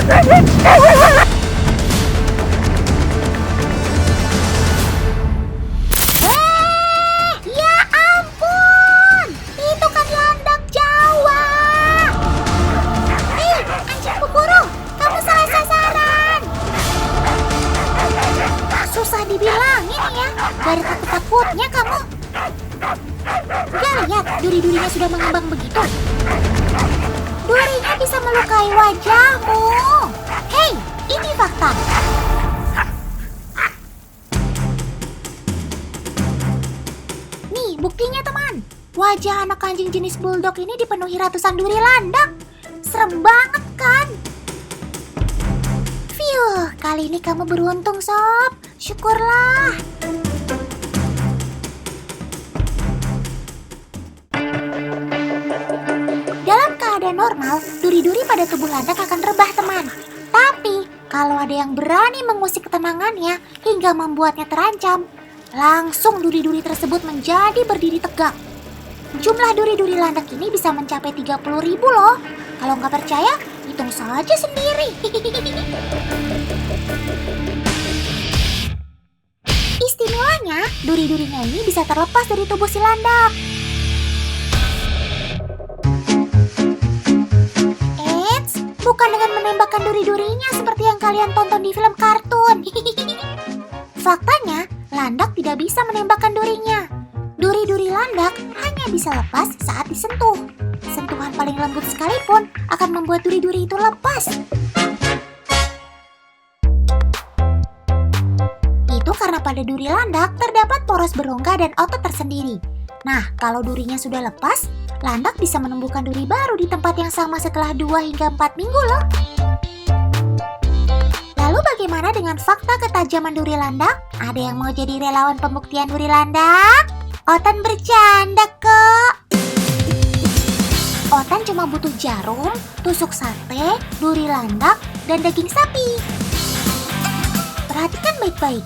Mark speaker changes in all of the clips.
Speaker 1: Ya ampun! Itu kan landak Jawa! Anjing pemburu! Kamu salah sasaran! Susah dibilangin ya, gak ada takut-takutnya kamu. Gak lihat duri-durinya sudah mengembang begitu? Durinya bisa melukai wajahmu. Hei, ini fakta. Nih, buktinya teman. Wajah anak anjing jenis bulldog ini dipenuhi ratusan duri landak. Serem banget kan? Fiuh, kali ini kamu beruntung, Sob. Syukurlah. Dalam keadaan normal, duri-duri pada tubuh landak akan rebah, teman. Tapi, kalau ada yang berani mengusik ketenangannya hingga membuatnya terancam, langsung duri-duri tersebut menjadi berdiri tegak. Jumlah duri-duri landak ini bisa mencapai 30.000 loh. Kalau nggak percaya, hitung saja sendiri. Istimewanya, duri-durinya ini bisa terlepas dari tubuh si landak. Bukan dengan menembakkan duri-durinya seperti yang kalian tonton di film kartun. Faktanya, landak tidak bisa menembakkan durinya. Duri-duri landak hanya bisa lepas saat disentuh. Sentuhan paling lembut sekalipun akan membuat duri-duri itu lepas. Itu karena pada duri landak terdapat poros berongga dan otot tersendiri. Nah, kalau durinya sudah lepas, landak bisa menumbuhkan duri baru di tempat yang sama setelah 2 hingga 4 minggu loh. Lalu bagaimana dengan fakta ketajaman duri landak? Ada yang mau jadi relawan pembuktian duri landak? Otan bercanda kok. Otan cuma butuh jarum, tusuk sate, duri landak, dan daging sapi. Perhatikan baik-baik.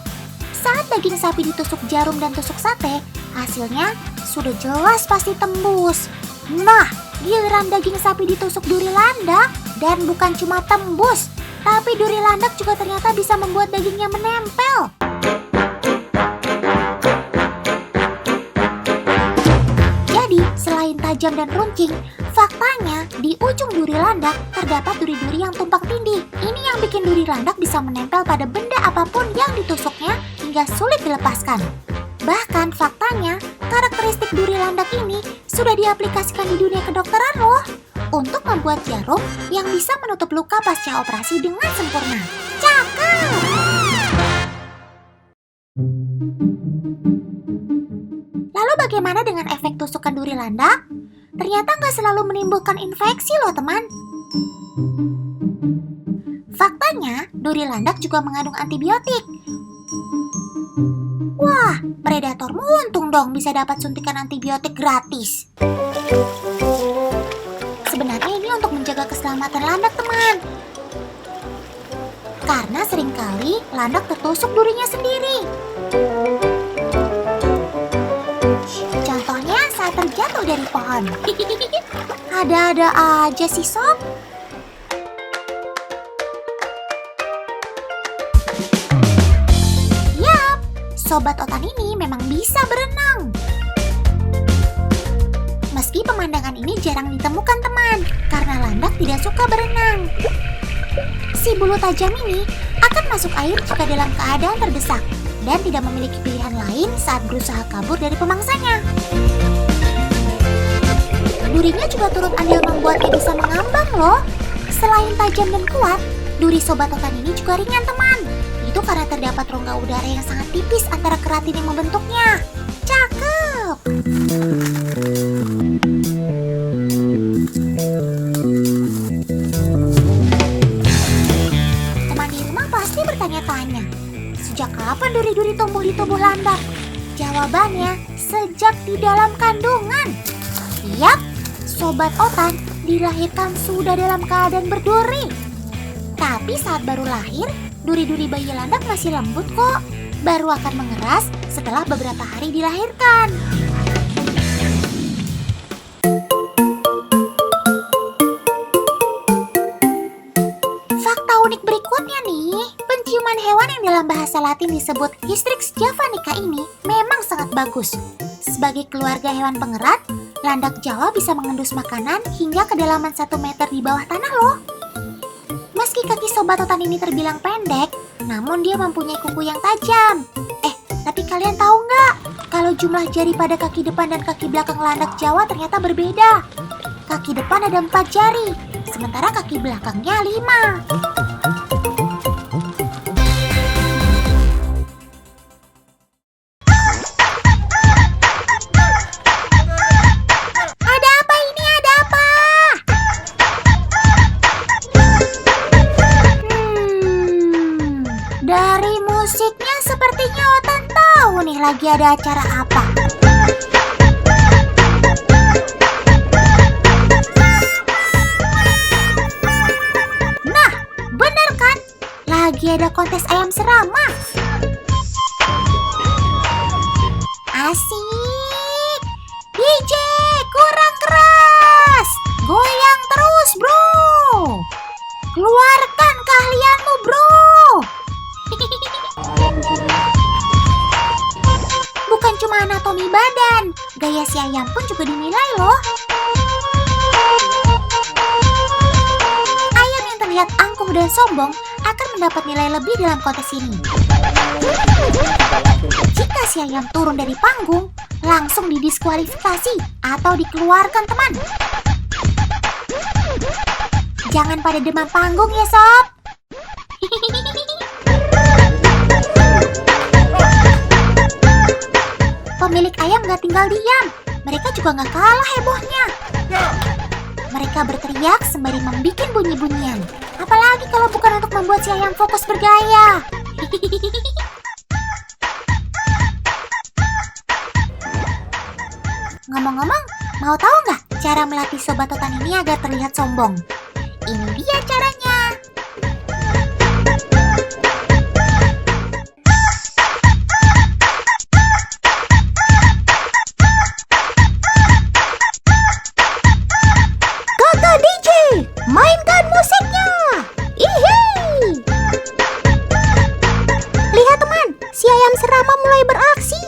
Speaker 1: Saat daging sapi ditusuk jarum dan tusuk sate, hasilnya sudah jelas pasti tembus. Nah, giliran daging sapi ditusuk duri landak, dan bukan cuma tembus, tapi duri landak juga ternyata bisa membuat dagingnya menempel. Jadi, selain tajam dan runcing, faktanya di ujung duri landak terdapat duri-duri yang tumpang tindih. Ini yang bikin duri landak bisa menempel pada benda apapun yang ditusuknya hingga sulit dilepaskan. Bahkan faktanya, karakteristik duri landak ini sudah diaplikasikan di dunia kedokteran loh, untuk membuat jarum yang bisa menutup luka pasca operasi dengan sempurna. Cakep! Lalu bagaimana dengan efek tusukan duri landak? Ternyata nggak selalu menimbulkan infeksi loh teman. Faktanya, duri landak juga mengandung antibiotik. Wah, predatormu untung dong bisa dapat suntikan antibiotik gratis. Sebenarnya ini untuk menjaga keselamatan landak, teman. Karena seringkali landak tertusuk durinya sendiri. Contohnya saat terjatuh dari pohon. Ada-ada aja sih, Sob. Sobat Otan ini memang bisa berenang. Meski pemandangan ini jarang ditemukan teman, karena landak tidak suka berenang. Si bulu tajam ini akan masuk air jika dalam keadaan terdesak dan tidak memiliki pilihan lain saat berusaha kabur dari pemangsanya. Durinya juga turut andil membuatnya bisa mengambang loh. Selain tajam dan kuat, duri Sobat Otan ini juga ringan teman. Itu karena terdapat rongga udara yang sangat tipis antara keratin yang membentuknya. Cakep! Teman di rumah pasti bertanya-tanya, sejak kapan duri-duri tumbuh di tubuh landak? Jawabannya, sejak di dalam kandungan. Yap, Sobat Otan dilahirkan sudah dalam keadaan berduri. Tapi saat baru lahir, duri-duri bayi landak masih lembut kok. Baru akan mengeras setelah beberapa hari dilahirkan. Fakta bahasa Latin disebut Hystrix javanica ini memang sangat bagus. Sebagai keluarga hewan pengerat, landak Jawa bisa mengendus makanan hingga kedalaman 1 meter di bawah tanah loh. Meski kaki sobat otan ini terbilang pendek, namun dia mempunyai kuku yang tajam. Tapi kalian tahu nggak? Kalau jumlah jari pada kaki depan dan kaki belakang landak Jawa ternyata berbeda. Kaki depan ada 4 jari, sementara kaki belakangnya 5. Ada apa ini? Ada apa? Dari musiknya sepertinya Otan tahu nih lagi ada acara apa. Nah, bener kan? Lagi ada kontes ayam serama. Asik. DJ, kurang keras. Goyang terus, bro. Keluarkan keahlianmu, bro. Bukan cuma anatomi badan, gaya si ayam pun juga dinilai loh. Ayam yang terlihat angkuh dan sombong akan mendapat nilai lebih dalam kontes ini. Jika si ayam turun dari panggung, langsung didiskualifikasi atau dikeluarkan teman. Jangan pada demam panggung ya sob. Pemilik ayam gak tinggal diam. Mereka juga gak kalah hebohnya. Mereka berteriak sembari membuat bunyi-bunyian. Apalagi kalau bukan untuk membuat si ayam fokus bergaya. Ngomong-ngomong, mau tahu nggak cara melatih sobat otan ini agar terlihat sombong? Ini dia caranya. Kakak DJ, mainkan musiknya. Ihey. Lihat teman, si ayam serama mulai beraksi.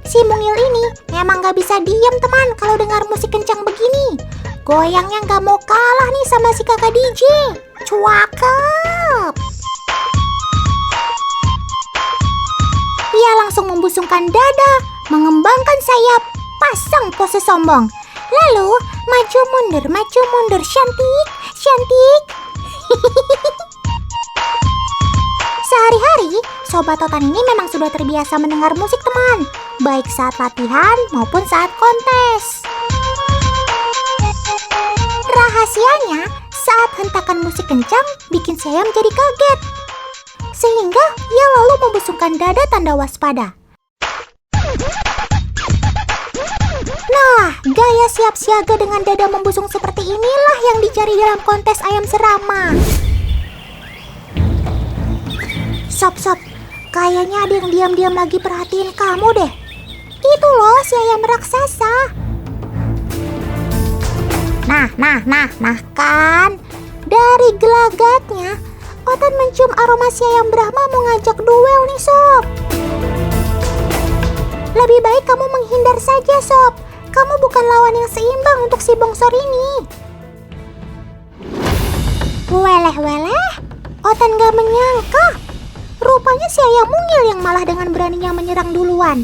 Speaker 1: Si mungil ini emang gak bisa diam teman kalau dengar musik kencang begini. Goyangnya gak mau kalah nih sama si kakak DJ. Cakep. Ia langsung membusungkan dada, mengembangkan sayap, pasang pose sombong. Lalu maju mundur, cantik, cantik. Sehari-hari, sobat otan ini memang sudah terbiasa mendengar musik teman, baik saat latihan maupun saat kontes. Rahasianya, saat hentakan musik kencang bikin si ayam jadi kaget, sehingga ia lalu membusungkan dada tanda waspada. Nah, gaya siap siaga dengan dada membusung seperti inilah yang dicari dalam kontes ayam serama. Sob, kayaknya ada yang diam-diam lagi perhatiin kamu deh. Itu loh si ayam raksasa. Nah kan. Dari gelagatnya, Otan mencium aroma si ayam Brahma mau ngajak duel nih sob. Lebih baik kamu menghindar saja sob. Kamu bukan lawan yang seimbang untuk si bongsor ini. Weleh, Otan gak menyangka. Rupanya si ayam mungil yang malah dengan beraninya menyerang duluan.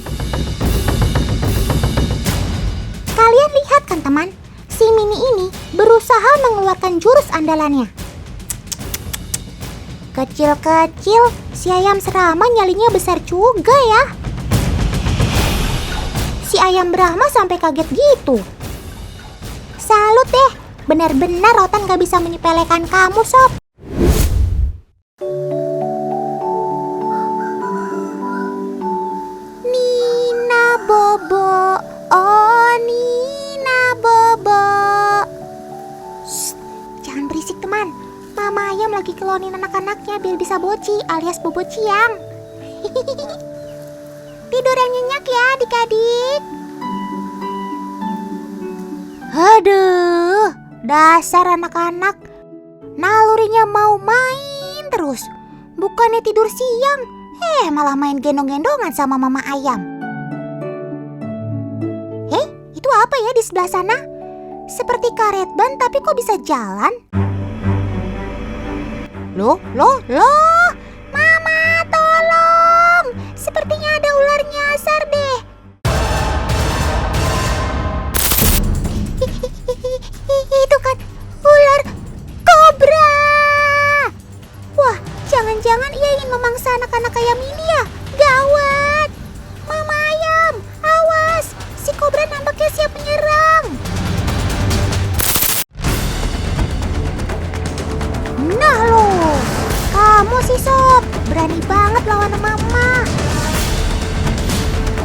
Speaker 1: Kalian lihat kan teman, si Mini ini berusaha mengeluarkan jurus andalannya. Kecil-kecil, si ayam serama nyalinya besar juga ya. Si ayam Brahma sampai kaget gitu. Salut deh, benar-benar Otan gak bisa menyepelekan kamu sob. Bobo, oh Nina Bobo. Shh, jangan berisik teman. Mama ayam lagi kelonin anak-anaknya biar bisa boci alias bobo ciang. Tidur yang nyenyak ya adik-adik. Aduh, dasar anak-anak. Nalurinya mau main terus. Bukannya tidur siang, Malah main gendong-gendongan sama mama ayam. Itu apa ya di sebelah sana? Seperti karet ban tapi kok bisa jalan? Loh, Mama tolong! Sepertinya ada ular nyasar deh. Itu kan ular kobra. Wah, jangan-jangan ia ingin memangsa anak-anak ayam ini ya? Gawat! Mama ayam, awas! Si kobra nampaknya siap menyerang. Nah lo, kamu sih Sob, berani banget lawan mama.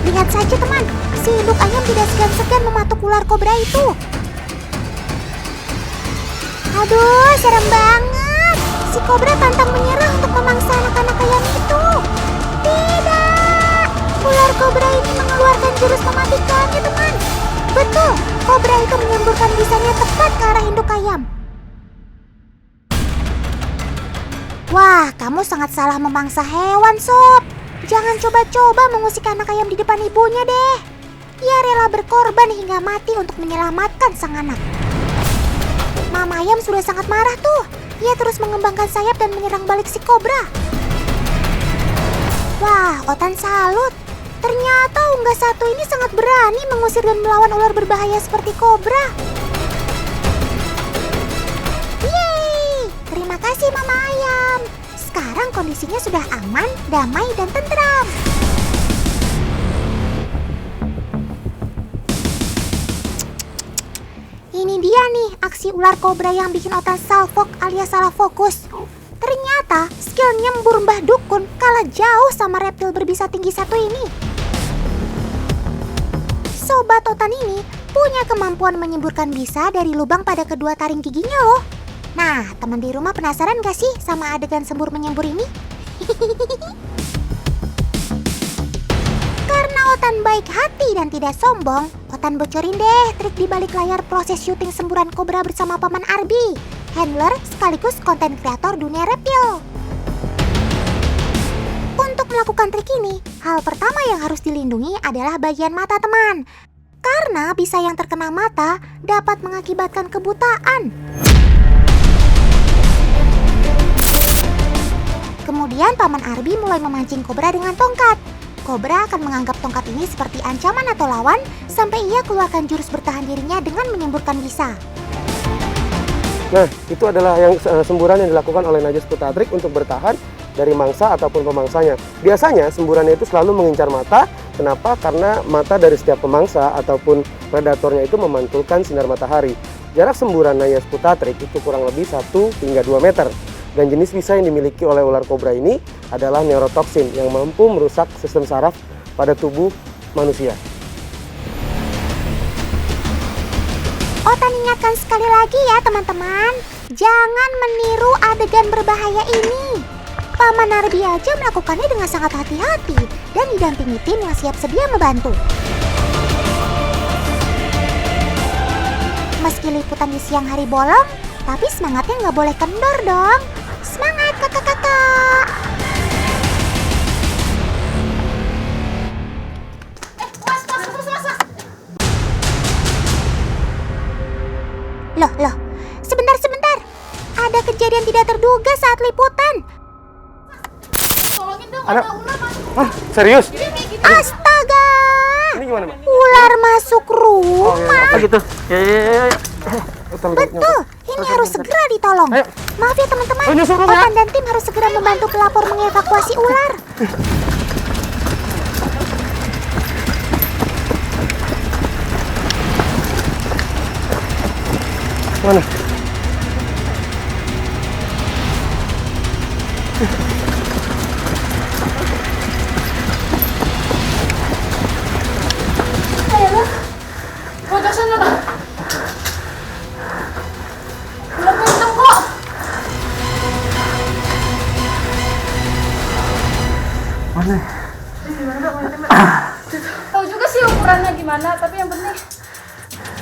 Speaker 1: Lihat saja teman, si induk ayam tidak segan-segan mematuk ular kobra itu. Aduh, serem banget. Si kobra pantang menyerah untuk memangsa anak-anak ayam itu. Tidak, ular kobra ini mengeluarkan jurus mematikannya teman. Betul, kobra itu menyemburkan bisanya tepat ke arah induk ayam. Wah, kamu sangat salah memangsa hewan, Sob. Jangan coba-coba mengusik anak ayam di depan ibunya deh. Ia rela berkorban hingga mati untuk menyelamatkan sang anak. Mama ayam sudah sangat marah tuh. Ia terus mengembangkan sayap dan menyerang balik si kobra. Wah, Otan salut. Ternyata unggas satu ini sangat berani mengusir dan melawan ular berbahaya seperti kobra. Yeay, terima kasih Mama ayam. Sekarang kondisinya sudah aman, damai, dan tentram. Ini dia nih aksi ular kobra yang bikin Otan salfok alias salah fokus. Ternyata skill nyembur Mbah Dukun kalah jauh sama reptil berbisa tinggi satu ini. Sobat Otan ini punya kemampuan menyemburkan bisa dari lubang pada kedua taring giginya loh. Nah, teman di rumah penasaran gak sih sama adegan sembur menyembur ini? Karena Otan baik hati dan tidak sombong, Otan bocorin deh trik di balik layar proses syuting semburan kobra bersama Paman Arbi, handler sekaligus konten kreator dunia reptil. Untuk melakukan trik ini, hal pertama yang harus dilindungi adalah bagian mata teman. Karena bisa yang terkena mata dapat mengakibatkan kebutaan. Kemudian Paman Arbi mulai memancing kobra dengan tongkat. Kobra akan menganggap tongkat ini seperti ancaman atau lawan sampai ia keluarkan jurus bertahan dirinya dengan menyemburkan bisa.
Speaker 2: Nah, itu adalah yang semburan yang dilakukan oleh Najas Putatrik untuk bertahan dari mangsa ataupun pemangsanya. Biasanya semburannya itu selalu mengincar mata. Kenapa? Karena mata dari setiap pemangsa ataupun predatornya itu memantulkan sinar matahari. Jarak semburan Najas Putatrik itu kurang lebih 1 hingga 2 meter. Dan jenis bisa yang dimiliki oleh ular kobra ini adalah neurotoksin yang mampu merusak sistem saraf pada tubuh manusia.
Speaker 1: Otan ingatkan sekali lagi ya teman-teman, jangan meniru adegan berbahaya ini. Paman Arbi aja melakukannya dengan sangat hati-hati dan didampingi tim yang siap sedia membantu. Meski liputan di siang hari bolong, tapi semangatnya nggak boleh kendor dong. Semangat kakak-kakak! Loh, sebentar. Ada kejadian tidak terduga saat liputan.
Speaker 3: Tolongin dong,
Speaker 2: Ada
Speaker 3: ular masuk.
Speaker 2: Hah? Serius?
Speaker 1: Astaga!
Speaker 2: Ini gimana, Mbak?
Speaker 1: Ular masuk rumah.
Speaker 2: Oh gitu. Ya.
Speaker 1: Betul, ini harus segera ditolong.
Speaker 2: Ayo.
Speaker 1: Maaf ya teman-teman,
Speaker 2: Ayo, nyusul, ya.
Speaker 1: Otan dan tim harus segera membantu pelapor mengevakuasi ular.
Speaker 2: Mana?
Speaker 3: Bagasan na ba? Ular kenceng kok.
Speaker 2: Mana?
Speaker 3: Tahu juga sih ukurannya gimana, tapi yang penting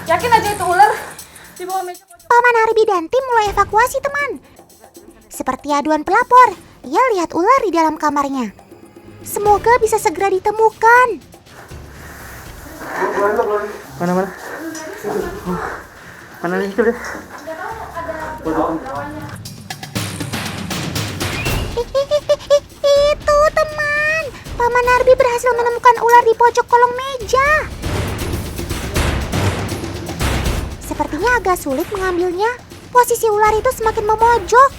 Speaker 3: yakin aja itu ular di bawah meja.
Speaker 1: Paman Arbi dan tim mulai evakuasi teman. Seperti aduan pelapor, ia lihat ular di dalam kamarnya. Semoga bisa segera ditemukan.
Speaker 4: Mana? Oh, mana nih itu deh?
Speaker 1: Itu teman, Paman Arbi berhasil menemukan ular di pojok kolong meja. Sepertinya agak sulit mengambilnya. Posisi ular itu semakin memojok.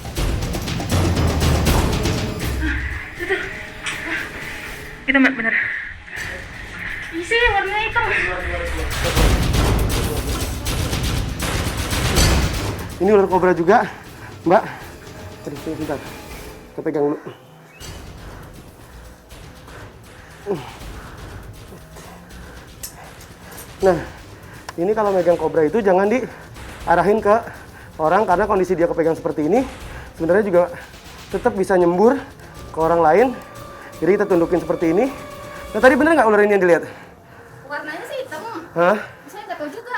Speaker 4: Itu Mbak, bener.
Speaker 3: Isi warna hitam.
Speaker 2: Ini ular kobra juga, Mbak. Aduh, tunggu sebentar. Kita pegang dulu. Nah, ini kalau megang kobra itu jangan diarahin ke orang karena kondisi dia kepegang seperti ini sebenarnya juga tetap bisa nyembur ke orang lain. Jadi kita tundukin seperti ini. Nah, tadi bener nggak ular ini yang dilihat?
Speaker 3: Warnanya sih hitam.
Speaker 2: Hah?
Speaker 3: Saya nggak tahu juga.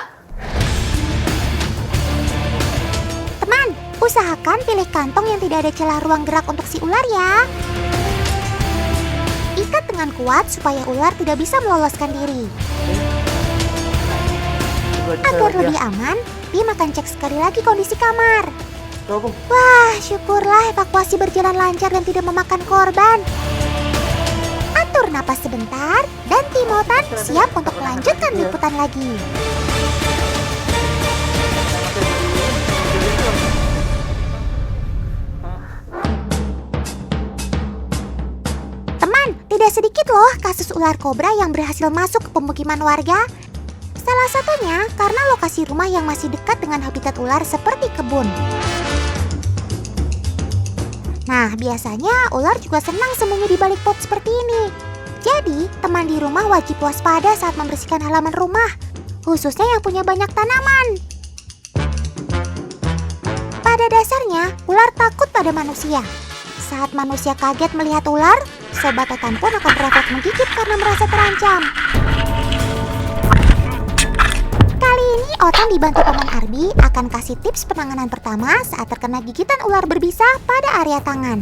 Speaker 1: Teman, usahakan pilih kantong yang tidak ada celah ruang gerak untuk si ular ya. Ikat dengan kuat supaya ular tidak bisa meloloskan diri. Agar lebih aman, Tim akan cek sekali lagi kondisi kamar. Wah, syukurlah evakuasi berjalan lancar dan tidak memakan korban. Atur napas sebentar, dan Timotan siap untuk melanjutkan liputan lagi. Teman, tidak sedikit loh kasus ular kobra yang berhasil masuk ke pemukiman warga. Salah satunya karena lokasi rumah yang masih dekat dengan habitat ular seperti kebun. Nah, biasanya ular juga senang sembunyi di balik pot seperti ini. Jadi, teman di rumah wajib waspada saat membersihkan halaman rumah, khususnya yang punya banyak tanaman. Pada dasarnya, ular takut pada manusia. Saat manusia kaget melihat ular, sobat Otan pun akan berefleks menggigit karena merasa terancam. Kali ini Otan dibantu Paman Arbi akan kasih tips penanganan pertama saat terkena gigitan ular berbisa pada area tangan.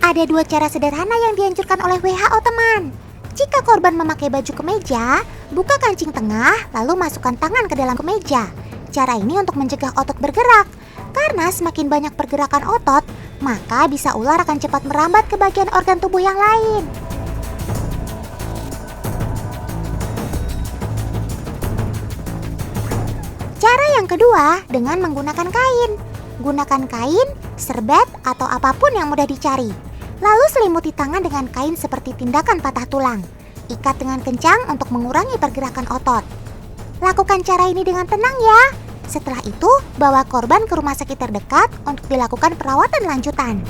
Speaker 1: Ada dua cara sederhana yang dianjurkan oleh WHO, teman. Jika korban memakai baju kemeja, buka kancing tengah lalu masukkan tangan ke dalam kemeja. Cara ini untuk mencegah otot bergerak. Karena semakin banyak pergerakan otot, maka bisa ular akan cepat merambat ke bagian organ tubuh yang lain. Cara yang kedua dengan menggunakan kain. Gunakan kain, serbet, atau apapun yang mudah dicari. Lalu selimuti tangan dengan kain seperti tindakan patah tulang. Ikat dengan kencang untuk mengurangi pergerakan otot. Lakukan cara ini dengan tenang ya. Setelah itu, bawa korban ke rumah sakit terdekat untuk dilakukan perawatan lanjutan.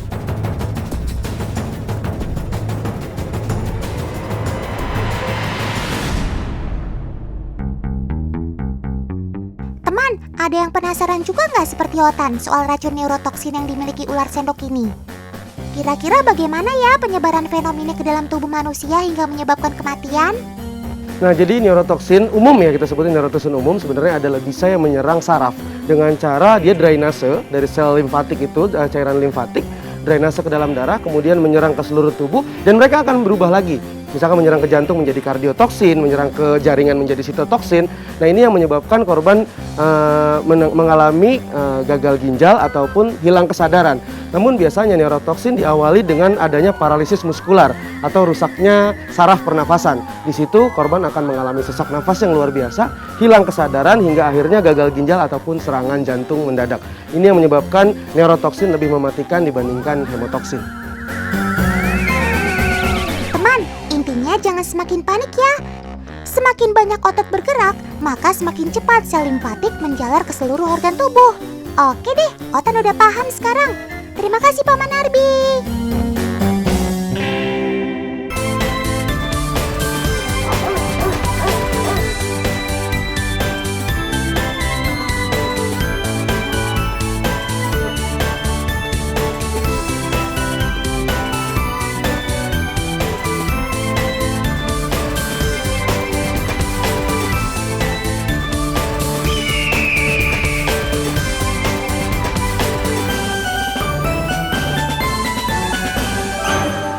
Speaker 1: Teman, ada yang penasaran juga nggak seperti Otan soal racun neurotoksin yang dimiliki ular sendok ini? Kira-kira bagaimana ya penyebaran fenomena ke dalam tubuh manusia hingga menyebabkan kematian?
Speaker 2: Nah, jadi neurotoksin umum ya, kita sebutin neurotoksin umum sebenarnya adalah bisa yang menyerang saraf dengan cara dia drainase dari sel limfatik itu, cairan limfatik, drainase ke dalam darah, kemudian menyerang ke seluruh tubuh dan mereka akan berubah lagi. Misalkan menyerang ke jantung menjadi kardiotoksin, menyerang ke jaringan menjadi sitotoksin. Nah, ini yang menyebabkan korban mengalami gagal ginjal ataupun hilang kesadaran. Namun biasanya neurotoksin diawali dengan adanya paralisis muskular atau rusaknya saraf pernafasan. Di situ korban akan mengalami sesak nafas yang luar biasa, hilang kesadaran hingga akhirnya gagal ginjal ataupun serangan jantung mendadak. Ini yang menyebabkan neurotoksin lebih mematikan dibandingkan hemotoksin.
Speaker 1: Teman, intinya jangan semakin panik ya. Semakin banyak otot bergerak, maka semakin cepat sel limfatik menjalar ke seluruh organ tubuh. Oke deh, Otan udah paham sekarang. Terima kasih Paman Arbi.